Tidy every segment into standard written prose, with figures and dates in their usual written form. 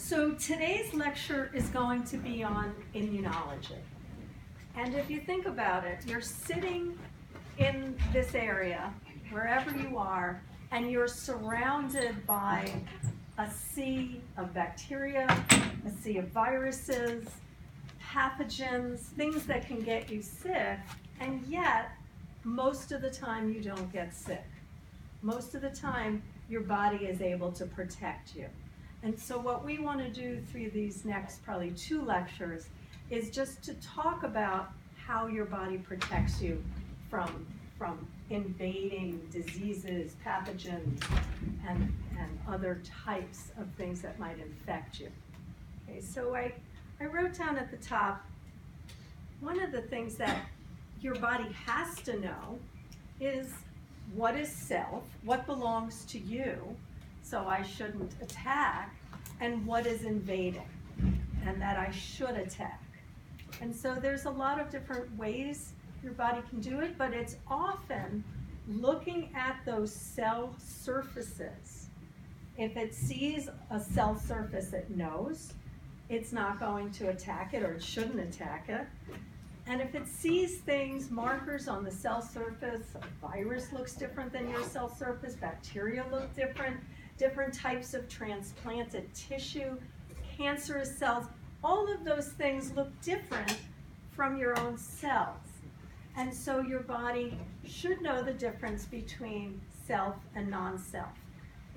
So today's lecture is going to be on immunology. And if you think about it, you're sitting in this area, wherever you are, and you're surrounded by a sea of bacteria, a sea of viruses, pathogens, things that can get you sick, and yet, most of the time you don't get sick. Most of the time, your body is able to protect you. And so what we want to do through these next probably 2 lectures is just to talk about how your body protects you from invading diseases, pathogens, and other types of things that might infect you. Okay, so I wrote down at the top, one of the things that your body has to know is what is self, what belongs to you, so I shouldn't attack, and what is invading, and that I should attack. And so there's a lot of different ways your body can do it, but it's often looking at those cell surfaces. If it sees a cell surface it knows, it's not going to attack it, or it shouldn't attack it. And if it sees things, markers on the cell surface, a virus looks different than your cell surface, bacteria look different, different types of transplanted tissue, cancerous cells, all of those things look different from your own cells. And so your body should know the difference between self and non-self.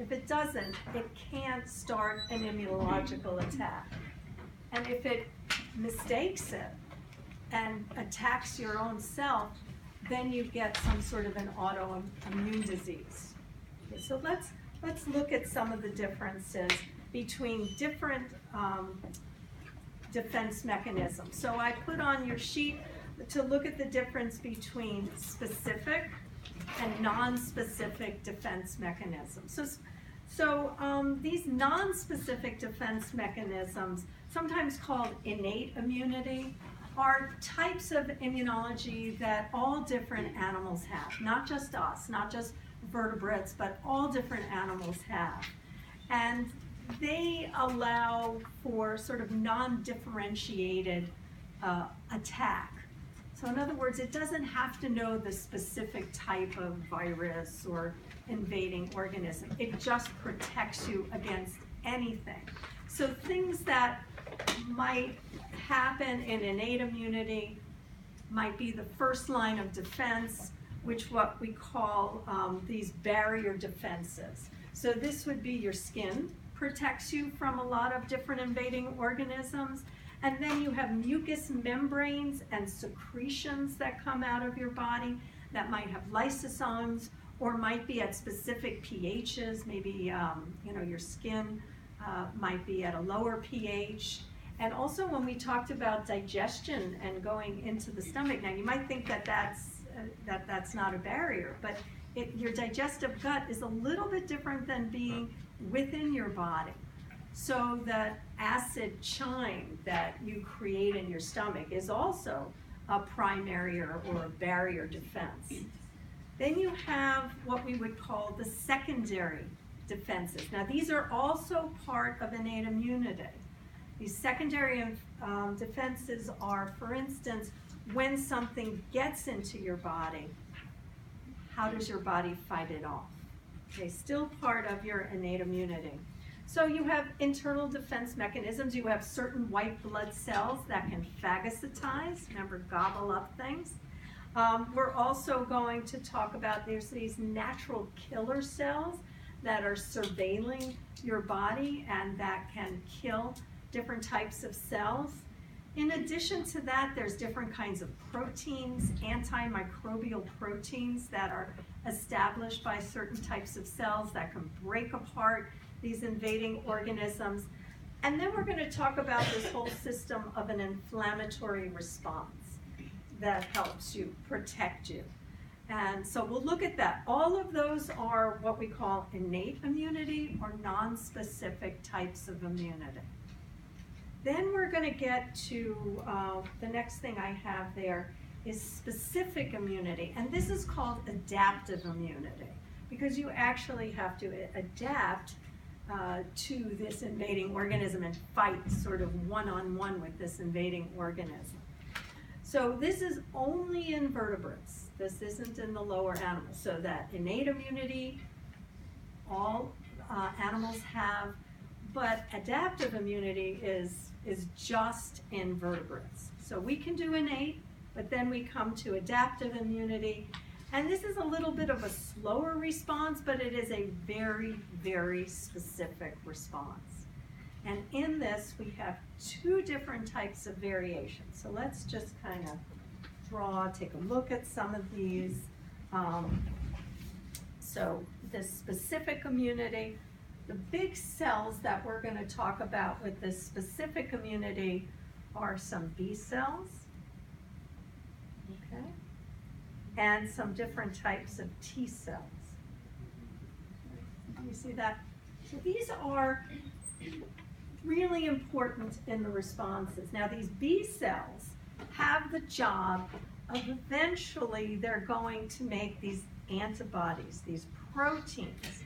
If it doesn't, it can't start an immunological attack. And if it mistakes it and attacks your own self, then you get some sort of an autoimmune disease. Okay, so let's look at some of the differences between different defense mechanisms. So I put on your sheet to look at the difference between specific and non-specific defense mechanisms. So these non-specific defense mechanisms, sometimes called innate immunity, are types of immunology that all different animals have, not just us, not just vertebrates, but all different animals have. And they allow for sort of non-differentiated attack. So in other words, it doesn't have to know the specific type of virus or invading organism. It just protects you against anything. So things that might happen in innate immunity might be the first line of defense, which what we call these barrier defenses. So this would be your skin protects you from a lot of different invading organisms. And then you have mucous membranes and secretions that come out of your body that might have lysosomes or might be at specific pHs. Maybe your skin might be at a lower pH. And also when we talked about digestion and going into the stomach, now you might think that that's not a barrier, but your digestive gut is a little bit different than being within your body. So that acid chine that you create in your stomach is also a primary or a barrier defense. Then you have what we would call the secondary defenses. Now these are also part of innate immunity. These secondary defenses are, for instance, when something gets into your body, how does your body fight it off? Okay, still part of your innate immunity. So you have internal defense mechanisms. You have certain white blood cells that can phagocytize, remember, gobble up things. We're also going to talk about there's these natural killer cells that are surveilling your body and that can kill different types of cells. In addition to that, there's different kinds of proteins, antimicrobial proteins that are established by certain types of cells that can break apart these invading organisms. And then we're going to talk about this whole system of an inflammatory response that helps you protect you. And so we'll look at that. All of those are what we call innate immunity or non-specific types of immunity. Then we're going to get to the next thing I have there is specific immunity. And this is called adaptive immunity because you actually have to adapt to this invading organism and fight sort of one-on-one with this invading organism. So this is only in vertebrates. This isn't in the lower animals. So that innate immunity, all animals have, but adaptive immunity is just in vertebrates. So we can do innate, but then we come to adaptive immunity. And this is a little bit of a slower response, but it is a very, very specific response. And in this, we have two different types of variations. So let's just kind of take a look at some of these. So this specific immunity, the big cells that we're going to talk about with this specific immunity are some B cells, okay, and some different types of T cells. You see that? So these are really important in the responses. Now these B cells have the job of eventually they're going to make these antibodies, these proteins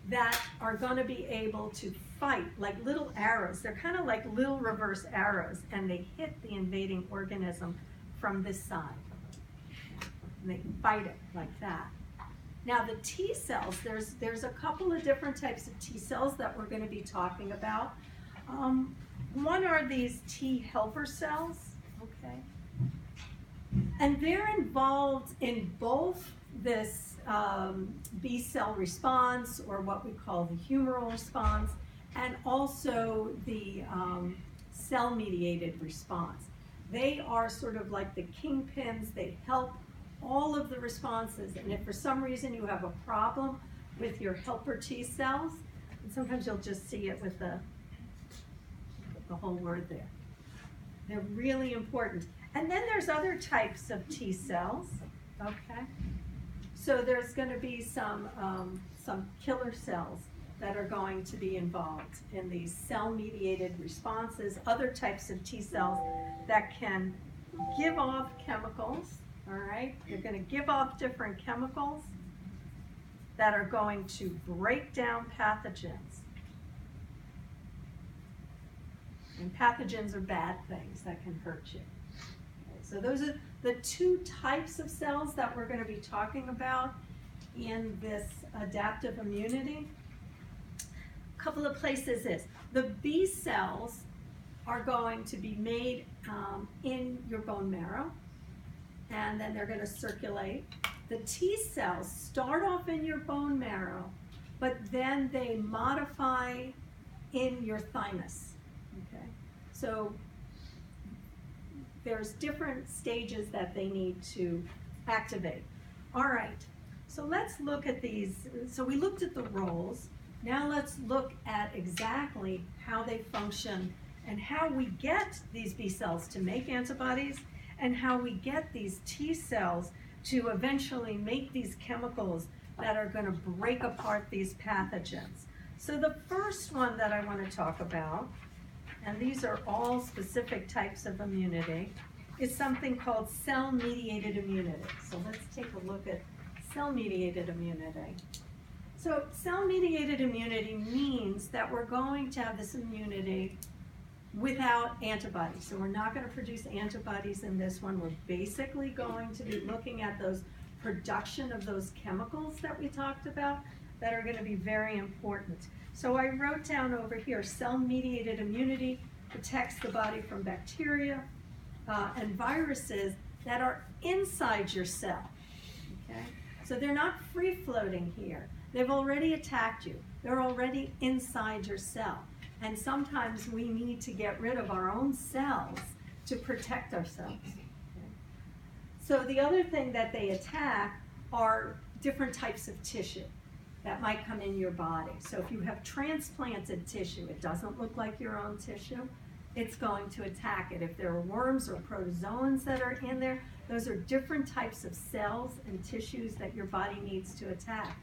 that are going to be able to fight like little arrows. They're kind of like little reverse arrows, and they hit the invading organism from this side. And they fight it like that. Now the T cells, there's a couple of different types of T cells that we're going to be talking about. One are these T helper cells, okay? And they're involved in both this B cell response, or what we call the humoral response, and also the cell-mediated response. They are sort of like the kingpins. They help all of the responses, and if for some reason you have a problem with your helper T cells, and sometimes you'll just see it with the whole word there. They're really important. And then there's other types of T cells, okay? So there's going to be some killer cells that are going to be involved in these cell-mediated responses, other types of T cells that can give off chemicals. All right, they're going to give off different chemicals that are going to break down pathogens. And pathogens are bad things that can hurt you. Okay, so those are the two types of cells that we're going to be talking about in this adaptive immunity. A couple of places is the B cells are going to be made in your bone marrow, and then they're going to circulate. The T cells start off in your bone marrow, but then they modify in your thymus, okay? So there's different stages that they need to activate. All right, so let's look at these. So we looked at the roles. Now let's look at exactly how they function and how we get these B cells to make antibodies, and how we get these T cells to eventually make these chemicals that are going to break apart these pathogens. So the first one that I want to talk about, and these are all specific types of immunity, is something called cell-mediated immunity. So let's take a look at cell-mediated immunity. So cell-mediated immunity means that we're going to have this immunity without antibodies. So we're not going to produce antibodies in this one. We're basically going to be looking at those production of those chemicals that we talked about that are going to be very important. So I wrote down over here, cell-mediated immunity protects the body from bacteria and viruses that are inside your cell, okay? So they're not free-floating here. They've already attacked you. They're already inside your cell. And sometimes we need to get rid of our own cells to protect ourselves. Okay? So the other thing that they attack are different types of tissue that might come in your body. So if you have transplanted tissue, it doesn't look like your own tissue, it's going to attack it. If there are worms or protozoans that are in there, those are different types of cells and tissues that your body needs to attack.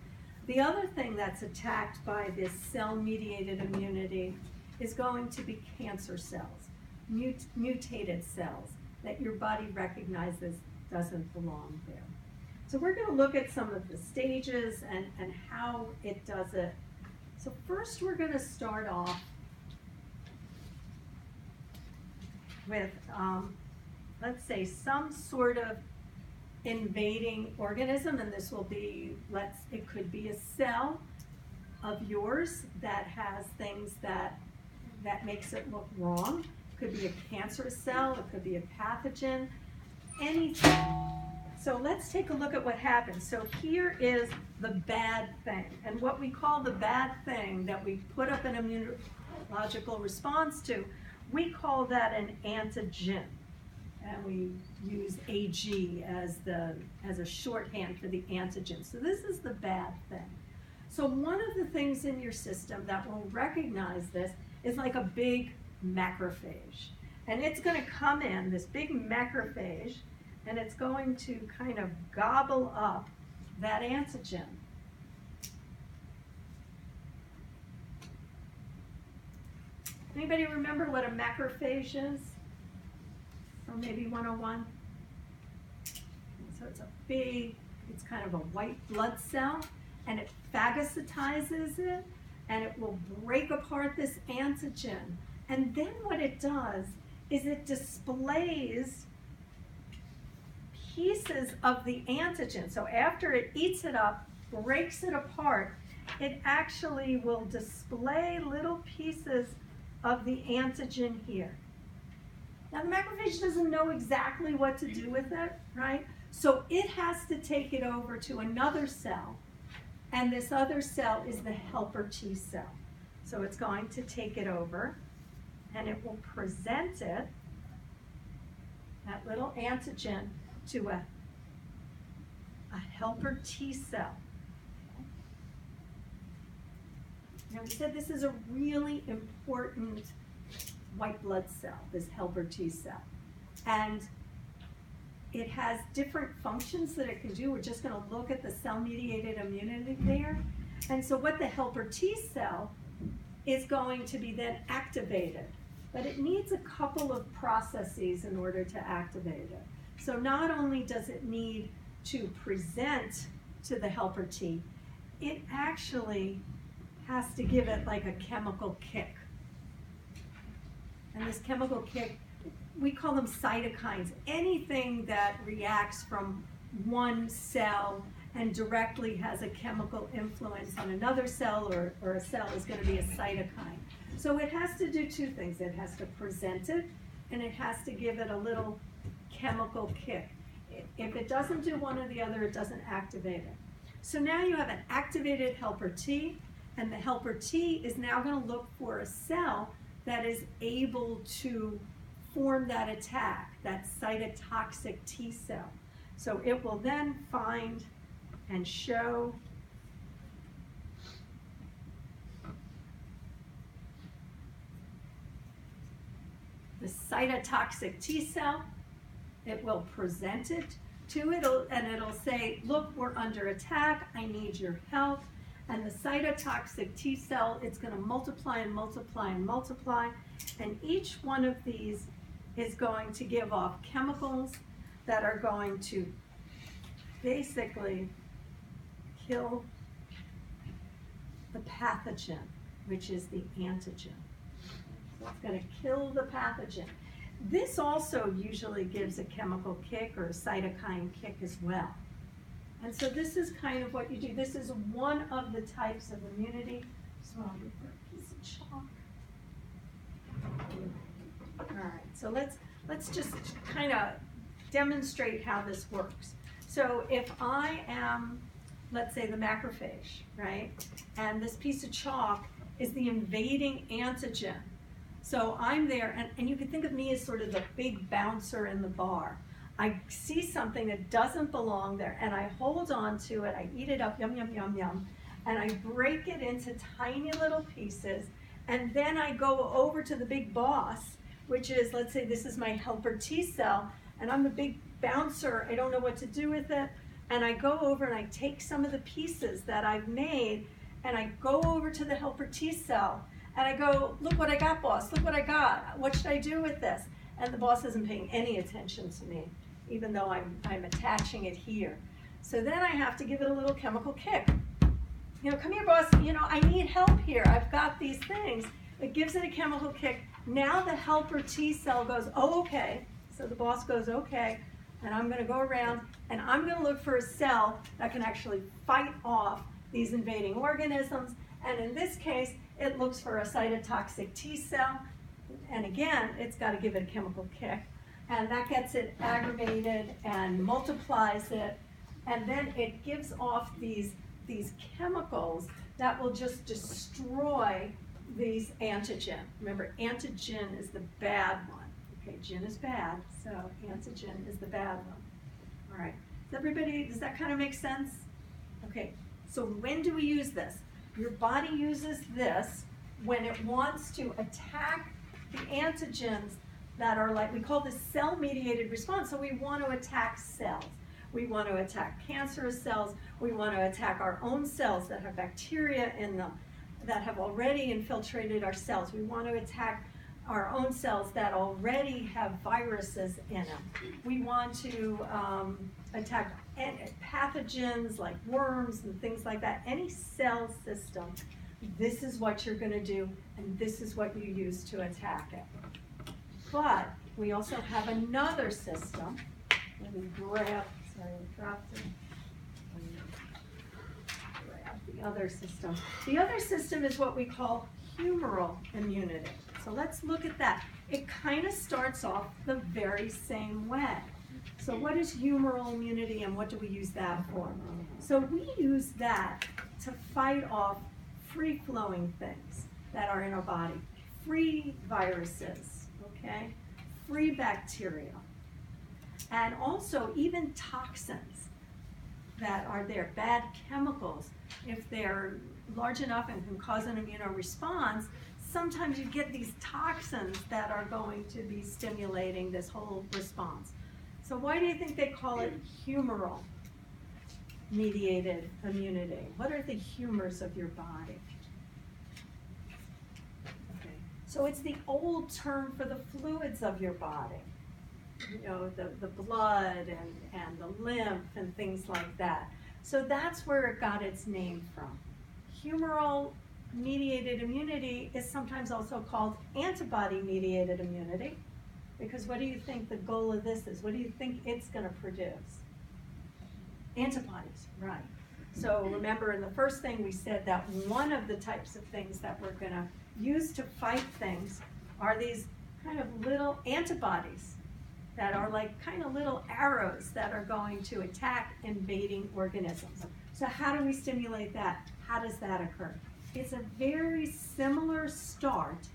The other thing that's attacked by this cell-mediated immunity is going to be cancer cells, mutated cells that your body recognizes doesn't belong there. So we're going to look at some of the stages and how it does it. So first we're going to start off with, let's say, some sort of invading organism, and this will be, it could be a cell of yours that has things that makes it look wrong. It could be a cancerous cell, it could be a pathogen, anything. So let's take a look at what happens. So here is the bad thing, and what we call the bad thing that we put up an immunological response to, we call that an antigen. And we use AG as a shorthand for the antigen. So this is the bad thing. So one of the things in your system that will recognize this is like a big macrophage. And it's going to come in, this big macrophage, and it's going to kind of gobble up that antigen. Anybody remember what a macrophage is? Or maybe 101? So it's kind of a white blood cell, and it phagocytizes it, and it will break apart this antigen. And then what it does is it displays pieces of the antigen. So after it eats it up, breaks it apart, it actually will display little pieces of the antigen here. Now the macrophage doesn't know exactly what to do with it, right? So it has to take it over to another cell, and this other cell is the helper T cell. So it's going to take it over, and it will present it, that little antigen, to a helper T cell. Now we said this is a really important white blood cell, this helper T cell. And it has different functions that it can do. We're just going to look at the cell-mediated immunity there. And so what the helper T cell is going to be then activated. But it needs a couple of processes in order to activate it. So not only does it need to present to the helper T, it actually has to give it like a chemical kick. And this chemical kick, we call them cytokines. Anything that reacts from one cell and directly has a chemical influence on another cell or a cell is going to be a cytokine. So it has to do two things. It has to present it, and it has to give it a little chemical kick. If it doesn't do one or the other, it doesn't activate it. So now you have an activated helper T, and the helper T is now going to look for a cell that is able to form that attack, that cytotoxic T cell. So it will then find and show the cytotoxic T cell. It will present it to it, and it'll say, look, we're under attack, I need your help. And the cytotoxic T cell, it's going to multiply and multiply and multiply. And each one of these is going to give off chemicals that are going to basically kill the pathogen, which is the antigen. So it's going to kill the pathogen. This also usually gives a chemical kick or a cytokine kick as well. And so this is kind of what you do. This is one of the types of immunity. So I'll look for a piece of chalk. All right, so let's just kind of demonstrate how this works. So if I am, let's say, the macrophage, right? And this piece of chalk is the invading antigen. So I'm there, and you can think of me as sort of the big bouncer in the bar. I see something that doesn't belong there, and I hold on to it, I eat it up, yum, yum, yum, yum, and I break it into tiny little pieces, and then I go over to the big boss, which is, let's say this is my helper T cell, and I'm the big bouncer, I don't know what to do with it, and I go over and I take some of the pieces that I've made, and I go over to the helper T cell, and I go, look what I got, boss, look what I got, what should I do with this? And the boss isn't paying any attention to me, even though I'm attaching it here. So then I have to give it a little chemical kick. You know, come here, boss, you know, I need help here. I've got these things. It gives it a chemical kick. Now the helper T cell goes, oh, okay. So the boss goes, okay, and I'm going to go around and I'm going to look for a cell that can actually fight off these invading organisms. And in this case, it looks for a cytotoxic T cell. And again, it's got to give it a chemical kick. And that gets it aggravated and multiplies it. And then it gives off these chemicals that will just destroy these antigen. Remember, antigen is the bad one. Okay, gin is bad, so antigen is the bad one. All right, does that kind of make sense? Okay, so when do we use this? Your body uses this when it wants to attack the antigens that are like, we call this cell-mediated response, so we want to attack cells. We want to attack cancerous cells. We want to attack our own cells that have bacteria in them, that have already infiltrated our cells. We want to attack our own cells that already have viruses in them. We want to attack pathogens like worms and things like that. Any cell system, this is what you're going to do, and this is what you use to attack it. But we also have another system. Let me grab, sorry, I dropped it. Grab the other system. The other system is what we call humoral immunity. So let's look at that. It kind of starts off the very same way. So what is humoral immunity and what do we use that for? So we use that to fight off free-flowing things that are in our body. Free viruses, okay? Free bacteria. And also even toxins that are there, bad chemicals. If they're large enough and can cause an immunoresponse, sometimes you get these toxins that are going to be stimulating this whole response. So why do you think they call it humoral mediated immunity? What are the humors of your body? Okay. So it's the old term for the fluids of your body. You know, the blood and the lymph and things like that. So that's where it got its name from. Humoral mediated immunity is sometimes also called antibody-mediated immunity, because what do you think the goal of this is? What do you think it's going to produce? Antibodies, right. So remember in the first thing we said that one of the types of things that we're going to use to fight things are these kind of little antibodies that are like kind of little arrows that are going to attack invading organisms. So how do we stimulate that? How does that occur? It's a very similar start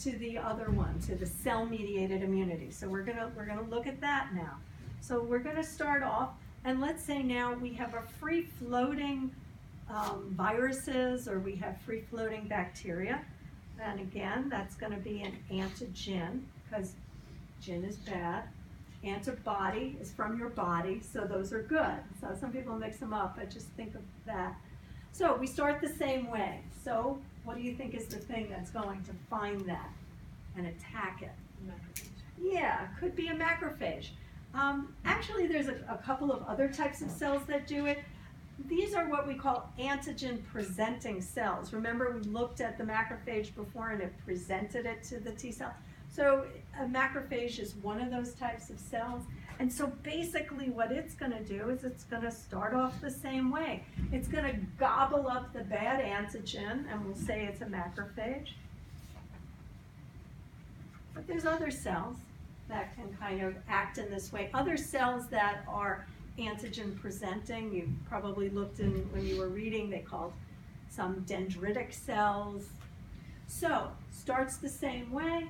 to the other one, to the cell-mediated immunity. So we're gonna look at that now. So we're gonna start off, and let's say now we have a free-floating viruses, or we have free-floating bacteria. And again, that's gonna be an antigen, because gin is bad. Antibody is from your body, so those are good. So some people mix them up, but just think of that. So we start the same way. So what do you think is the thing that's going to find that and attack it? Macrophage. Yeah, it could be a macrophage. Actually, there's a couple of other types of cells that do it. These are what we call antigen-presenting cells. Remember, we looked at the macrophage before and it presented it to the T cell. So a macrophage is one of those types of cells. And so basically what it's going to do is it's going to start off the same way. It's going to gobble up the bad antigen, and we'll say it's a macrophage. But there's other cells that can kind of act in this way. Other cells that are antigen presenting, you probably looked in when you were reading, they called some dendritic cells. So starts the same way.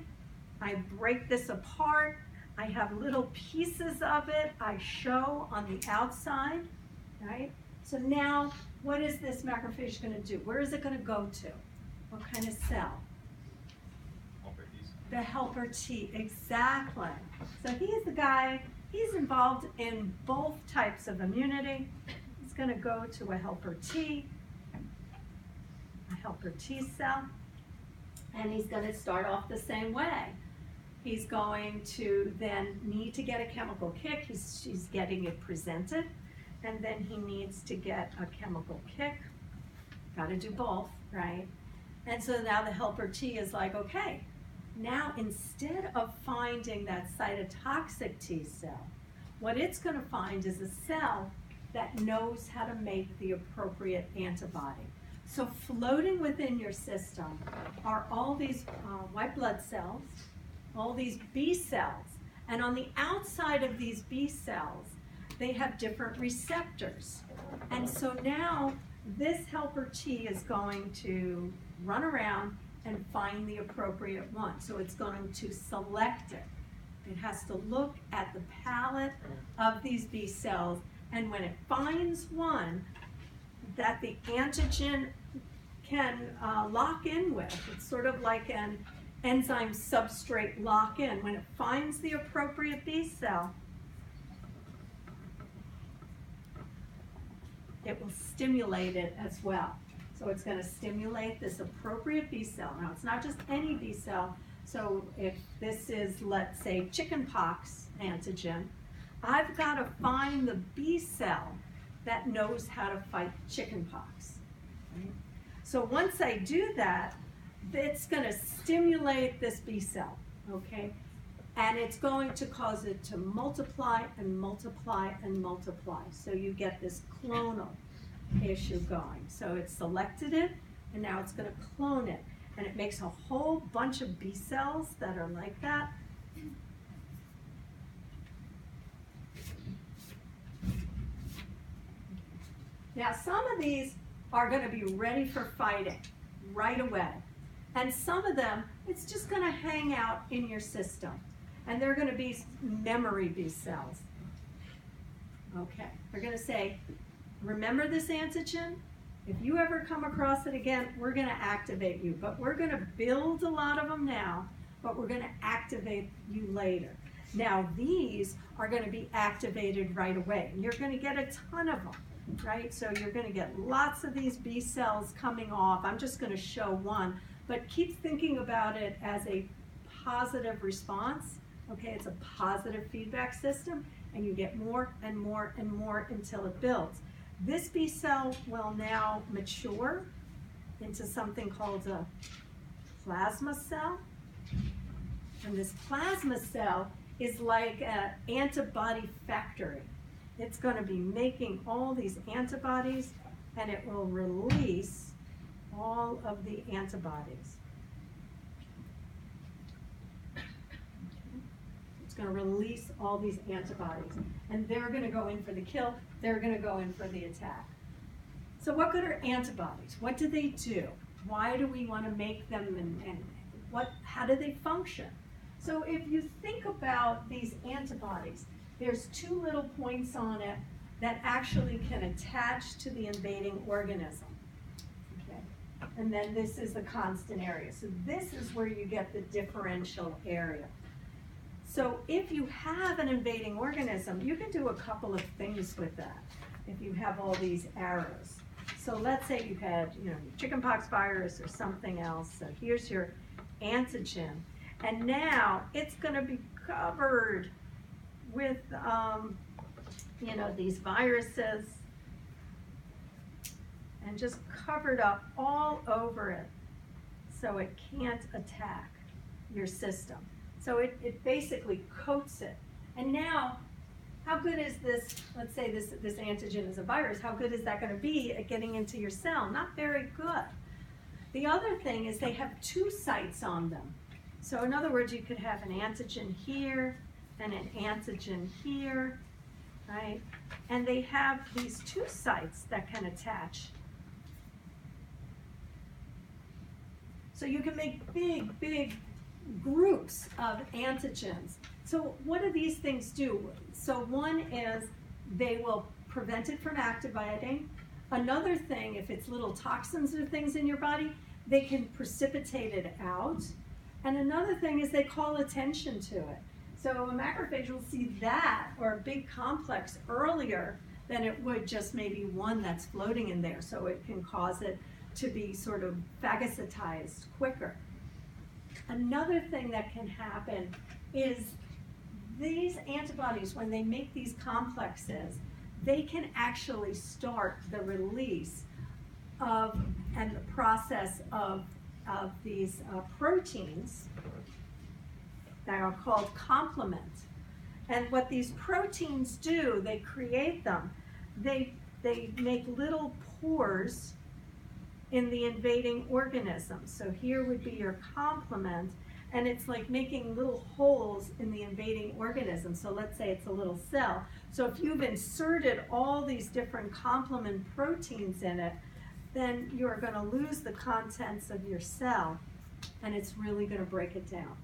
I break this apart. I have little pieces of it I show on the outside, right? So now, what is this macrophage going to do? Where is it going to go to? What kind of cell? Helper T. The helper T, exactly. So he's the guy, he's involved in both types of immunity. He's going to go to a helper T cell, and he's going to start off the same way. He's going to then need to get a chemical kick. He's getting it presented. and then he needs to get a chemical kick. Got to do both, right? And so now the helper T is like, okay, now instead of finding that cytotoxic T cell, what it's going to find is a cell that knows how to make the appropriate antibody. So floating within your system are all these white blood cells, all these B cells, and on the outside of these B cells, they have different receptors. And so now this helper T is going to run around and find the appropriate one. So it's going to select it. It has to look at the palette of these B cells, and when it finds one that the antigen can lock in with, it's sort of like an enzyme substrate lock-in. When it finds the appropriate B cell, it will stimulate it as well. So it's going to stimulate this appropriate B cell. Now, it's not just any B cell. So if this is, let's say, chickenpox antigen, I've got to find the B cell that knows how to fight chickenpox. Right? So once I do that, it's going to stimulate this B cell, okay? And it's going to cause it to multiply and multiply and multiply. So you get this clonal issue going. So it's selected it, and now it's going to clone it. And it makes a whole bunch of B cells that are like that. Now, some of these are going to be ready for fighting right away. And some of them, it's just going to hang out in your system. And they're going to be memory B cells. Okay, they're going to say, remember this antigen? If you ever come across it again, we're going to activate you. But we're going to build a lot of them now, but we're going to activate you later. Now, these are going to be activated right away. And you're going to get a ton of them, right? So you're going to get lots of these B cells coming off. I'm just going to show one. But keep thinking about it as a positive response. Okay, it's a positive feedback system, and you get more and more and more until it builds. This B cell will now mature into something called a plasma cell. And this plasma cell is like an antibody factory. It's going to be making all these antibodies, and it will release all of the antibodies. It's going to release all these antibodies, and they're going to go in for the kill. They're going to go in for the attack. So what good are antibodies? What do they do? Why do we want to make them, and how do they function? So if you think about these antibodies, there's two little points on it that actually can attach to the invading organism. Okay. And then this is the constant area. So this is where you get the differential area. So if you have an invading organism, you can do a couple of things with that if you have all these arrows. So let's say you had, chickenpox virus or something else. So here's your antigen. And now it's going to be covered with, these viruses, and just covered up all over it so it can't attack your system. So it basically coats it. And now, how good is this, let's say this antigen is a virus, how good is that going to be at getting into your cell? Not very good. The other thing is they have two sites on them. So in other words, you could have an antigen here and an antigen here, right? And they have these two sites that can attach. So you can make big, big groups of antigens. So what do these things do? So one is they will prevent it from activating. Another thing, if it's little toxins or things in your body, they can precipitate it out. And another thing is they call attention to it. So a macrophage will see that or a big complex earlier than it would just maybe one that's floating in there. So it can cause it to be sort of phagocytized quicker. Another thing that can happen is these antibodies, when they make these complexes, they can actually start the release of and the process of these proteins that are called complement. And what these proteins do, they create them. They make little pores in the invading organism. So here would be your complement, and it's like making little holes in the invading organism. So let's say it's a little cell. So if you've inserted all these different complement proteins in it, then you're going to lose the contents of your cell, and it's really going to break it down.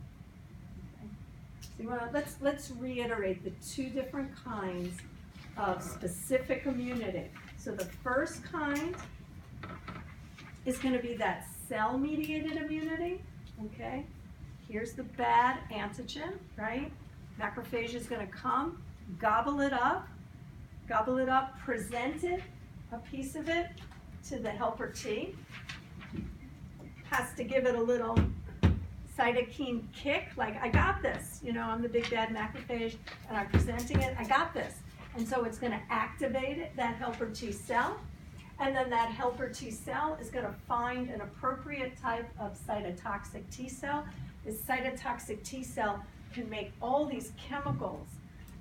Okay. So let's reiterate the two different kinds of specific immunity. So the first kind is going to be that cell-mediated immunity, okay? Here's the bad antigen, right? Macrophage is going to come, gobble it up, present it, a piece of it, to the helper T. Has to give it a little cytokine kick, like, I got this, you know, I'm the big bad macrophage, and I'm presenting it, I got this. And so it's going to activate it, that helper T cell, and then that helper T cell is going to find an appropriate type of cytotoxic T cell. This cytotoxic T cell can make all these chemicals,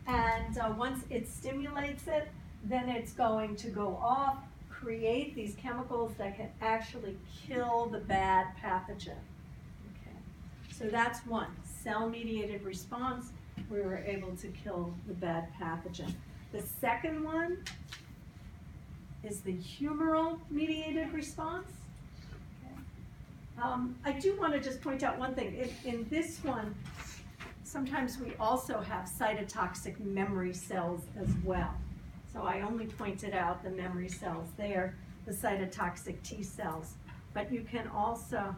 and once it stimulates it, then it's going to go off, create these chemicals that can actually kill the bad pathogen. Okay. So that's one, cell-mediated response. We were able to kill the bad pathogen. The second one is the humoral mediated response. Okay. I do want to just point out one thing. In this one, sometimes we also have cytotoxic memory cells as well. So I only pointed out the memory cells there, the cytotoxic T cells. But you can also,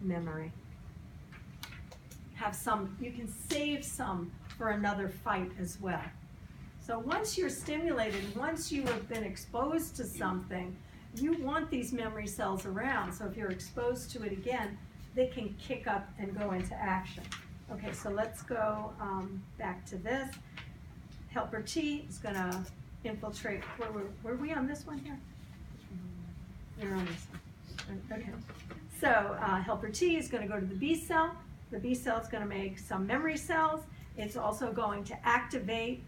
memory, have some, you can save some for another fight as well. So once you're stimulated, once you have been exposed to something, you want these memory cells around. So if you're exposed to it again, they can kick up and go into action. Okay, so let's go back to this. Helper T is going to infiltrate. Were we on this one here? We're on this one. Okay. So helper T is going to go to the B cell. The B cell is going to make some memory cells. It's also going to activate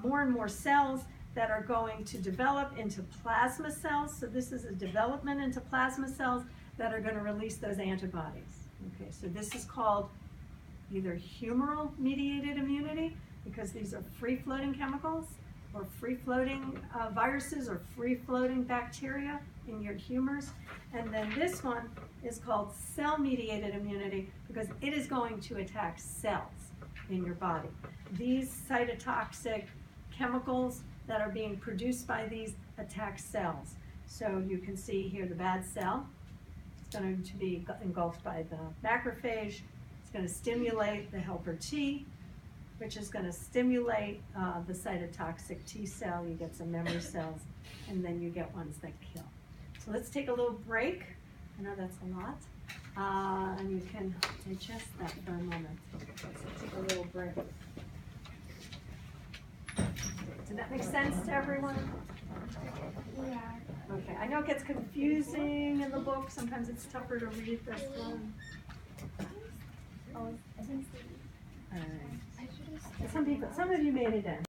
more and more cells that are going to develop into plasma cells. So this is a development into plasma cells that are going to release those antibodies. Okay, so this is called either humoral mediated immunity, because these are free-floating chemicals, or free-floating viruses, or free-floating bacteria in your humors. And then this one is called cell-mediated immunity, because it is going to attack cells in your body. These cytotoxic chemicals that are being produced by these attack cells. So you can see here the bad cell. It's going to be engulfed by the macrophage. It's going to stimulate the helper T, which is going to stimulate the cytotoxic T cell. You get some memory cells, and then you get ones that kill. So let's take a little break. I know that's a lot. And you can digest that for a moment. So take a little break. Did that make sense to everyone? Yeah. Okay, I know it gets confusing in the book. Sometimes it's tougher to read this one. Oh, I didn't see. All right. Some of you made it in.